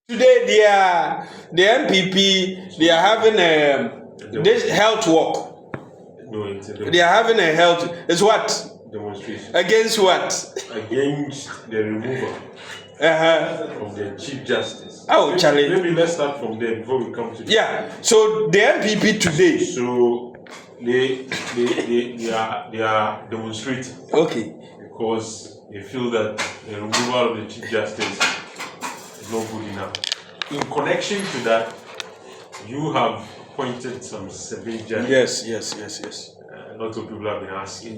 Today, the NPP, they are having this health walk. No, They are having a health. It's what? Demonstration. Against what? Against the removal from the Chief Justice. Oh, Charlie. Maybe let's start from there before we come to. Yeah. So the NPP today. So they are demonstrating. Okay. Because they feel that the removal of the Chief Justice is not good enough. In connection to that, you have appointed some 7 judges. Yes. A lot of people have been asking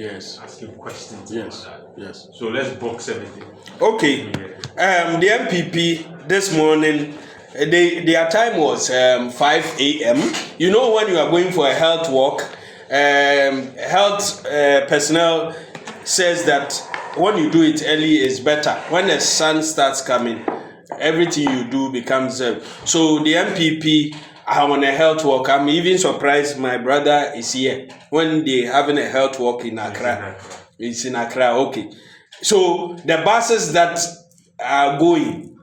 questions about that. Yes. So let's box everything. Okay. The NPP this morning, their time was 5 a.m. You know, when you are going for a health walk, health personnel says that when you do it early is better. When the sun starts coming, everything you do becomes so the NPP are on a health walk. I'm even surprised my brother is here when they having a health walk in Accra. It's in Accra. Okay. So the buses that are going,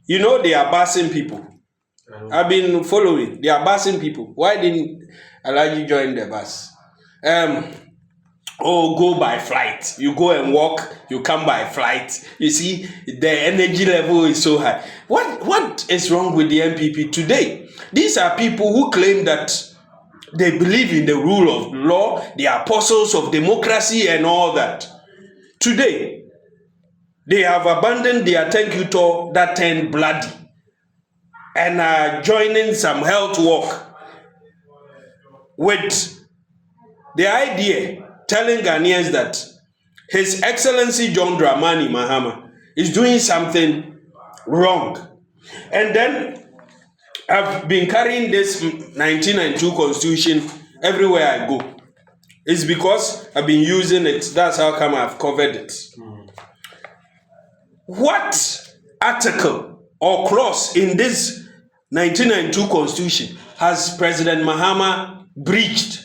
you know, they are busing people. I've been following. They are busing people. Why didn't Alaji join the bus? Go by flight. You go and walk, you come by flight. You see, the energy level is so high. What is wrong with the NPP today? These are people who claim that they believe in the rule of law, the apostles of democracy and all that. Today, they have abandoned their thank you tour that turned bloody and are joining some health walk with the idea telling Ghanaians that His Excellency John Dramani Mahama is doing something wrong. And then I've been carrying this 1992 constitution everywhere I go. It's because I've been using it. That's how come I've covered it. What article or clause in this 1992 constitution has President Mahama breached?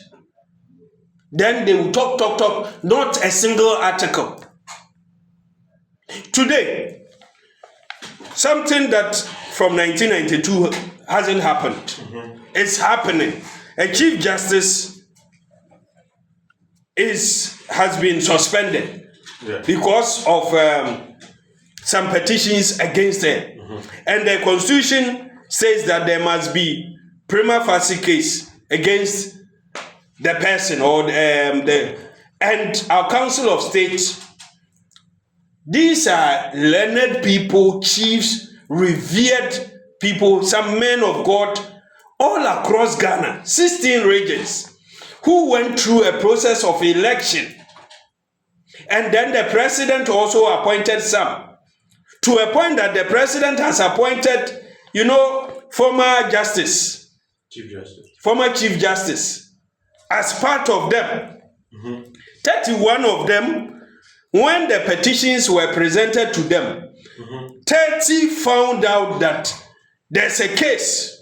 Then they will talk, not a single article. Today, something that from 1992 hasn't happened. It's happening. A Chief Justice has been suspended because of some petitions against her. And the Constitution says that there must be prima facie case against the person or and our Council of State. These are learned people, chiefs, revered people, some men of God all across Ghana, 16 regions, who went through a process of election. And then the president also appointed some, to a point that the president has appointed, former Chief Justice, as part of them. 31 of them, when the petitions were presented to them, 30 found out that there's a case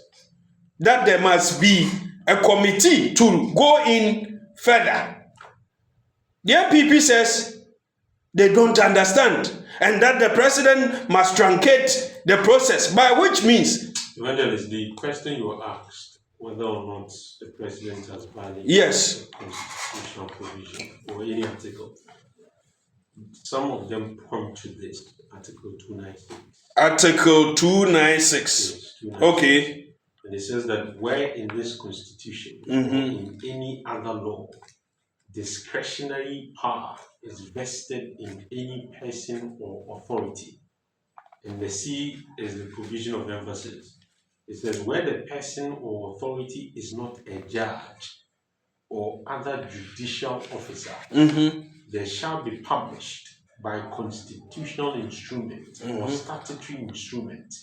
that there must be a committee to go in further. The NPP says they don't understand and that the president must truncate the process, by which means... Evangelist, the question you were asked, whether or not the president has violated the constitutional provision or any article, some of them point to this, Article 296. Article 296. Yes, 296. Okay. And it says that where in this constitution, or in any other law, discretionary power is vested in any person or authority, and the C is the provision of emphasis. It says where the person or authority is not a judge or other judicial officer, there shall be published by constitutional instrument or statutory instrument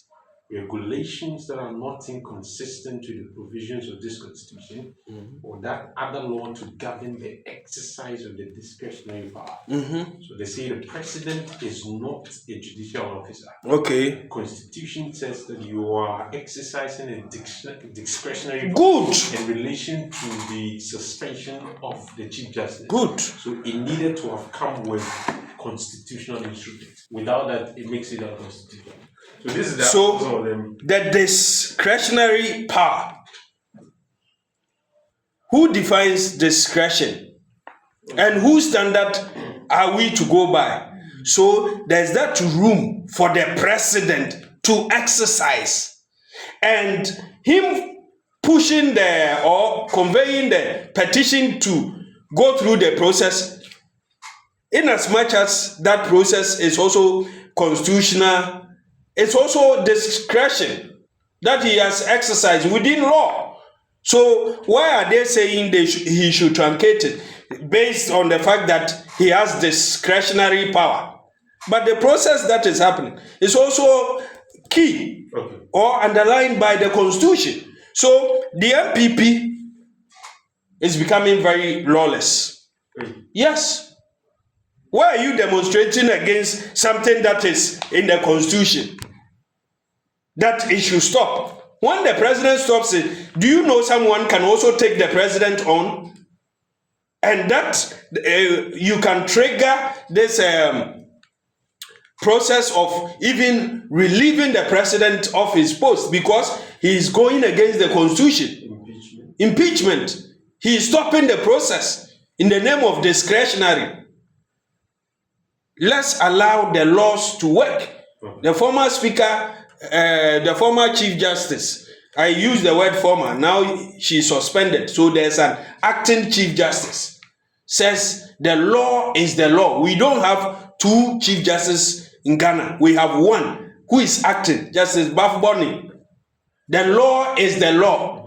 regulations that are not inconsistent with the provisions of this constitution or that other law to govern the exercise of the discretionary power. So they say the president is not a judicial officer. Okay. The constitution says that you are exercising a discretionary power in relation to the suspension of the Chief Justice. Good. So it needed to have come with constitutional instruments. Without that, it makes it unconstitutional. So this is the discretionary power. Who defines discretion? And whose standard are we to go by? So there's that room for the president to exercise. And him pushing or conveying the petition to go through the process, in as much as that process is also constitutional, it's also discretion that he has exercised within law. So why are they saying he should truncate it? Based on the fact that he has discretionary power. But the process that is happening is also key or underlined by the Constitution. So the NPP is becoming very lawless. Yes. Why are you demonstrating against something that is in the Constitution? That it should stop. When the president stops it, do you know someone can also take the president on? And that you can trigger this process of even relieving the president of his post because he is going against the Constitution. Impeachment. He is stopping the process in the name of discretionary. Let's allow the laws to work. The former speaker, the former chief justice, I use the word former, now she's suspended. So there's an acting chief justice. Says the law is the law. We don't have two chief justices in Ghana. We have one who is acting, Justice Bafboni. The law is the law.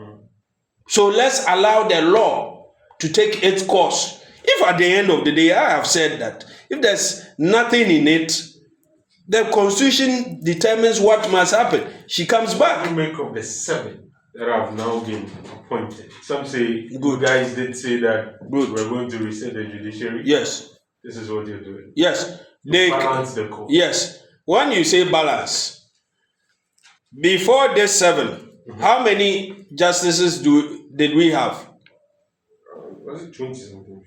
So let's allow the law to take its course. If at the end of the day, I have said that if there's nothing in it, the Constitution determines what must happen. She comes back. You make of the 7 that have now been appointed. Some say, good guys did say that we're going to reset the judiciary. Yes. This is what you're doing. Yes. They balance the court. Yes. When you say balance, before this 7, how many justices did we have? Was it 20 something?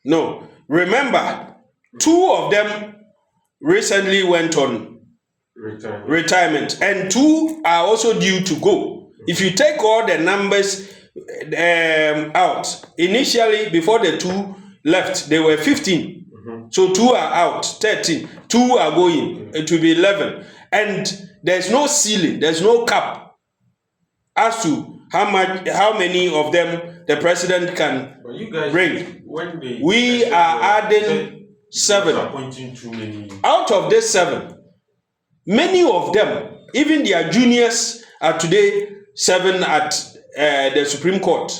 No. Remember, 2 of them recently went on retirement, and 2 are also due to go. If you take all the numbers out, initially before the 2 left, they were 15. So 2 are out, 13. 2 are going. It will be 11. And there's no ceiling, there's no cap as to how many of them the president can bring. We are adding 7. Out of this 7, many of them, even their juniors, are today 7 at the Supreme Court.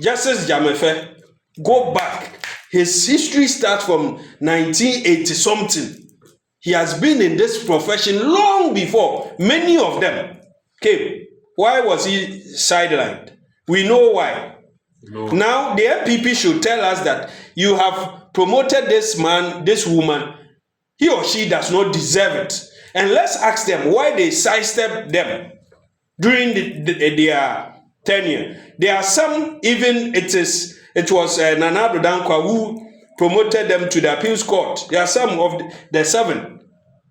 Justice Jamefe, go back. His history starts from 1980 something. He has been in this profession long before many of them came. Why was he sidelined? We know why. No. Now the NPP should tell us that you have promoted this man, this woman, he or she does not deserve it. And let's ask them why they sidestepped them during their tenure. There are some, even it was Nana Addo Dankwa who promoted them to the appeals court. There are some of the 7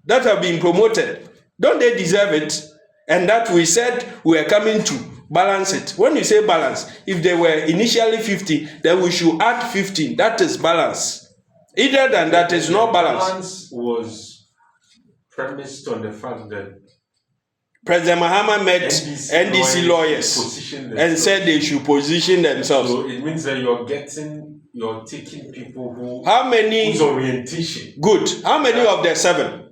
that have been promoted. Don't they deserve it? And that we said we are coming to balance it. When you say balance, if they were initially 50, then we should add 15. That is balance. Either than that is not balance. Balance was premised on the fact that President Mahama met NDC lawyers and said they should position themselves. So it means that you're taking people whose orientation. Good. How many of the 7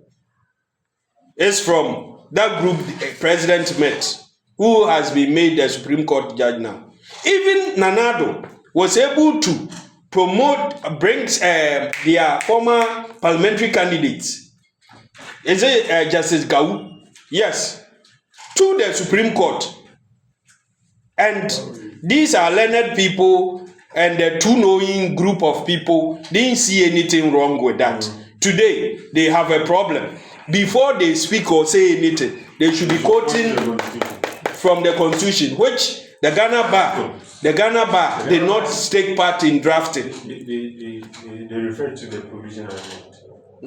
is from that group the president met, who has been made the Supreme Court judge now? Even Nana Addo was able to bring their former parliamentary candidates. Is it Justice Gau? Yes. To the Supreme Court. And these are learned people, and the 2 knowing group of people didn't see anything wrong with that. Today, they have a problem. Before they speak or say anything, they should be quoting from the Constitution, which the Ghana Bar did not take part in drafting. They refer to the provisional amendment.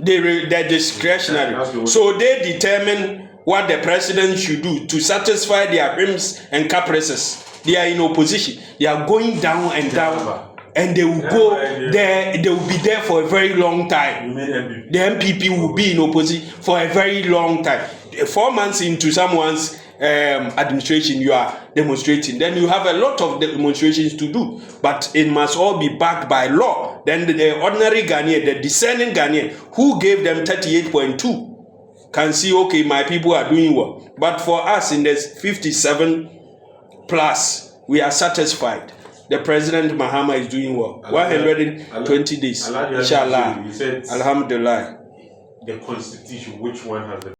They're discretionary. So they determine what the president should do to satisfy their whims and caprices. They are in opposition. They are going down and down, and they will go there. They will be there for a very long time. The NPP will be in opposition for a very long time. 4 months into someone's administration, you are demonstrating. Then you have a lot of demonstrations to do, but it must all be backed by law. Then the ordinary Ghanaian, the discerning Ghanaian, who gave them 38.2, can see, okay, my people are doing well. But for us in the 57 plus, we are satisfied. The President Mahama is doing well. 120 days. Inshallah. Alhamdulillah. The constitution, which one has the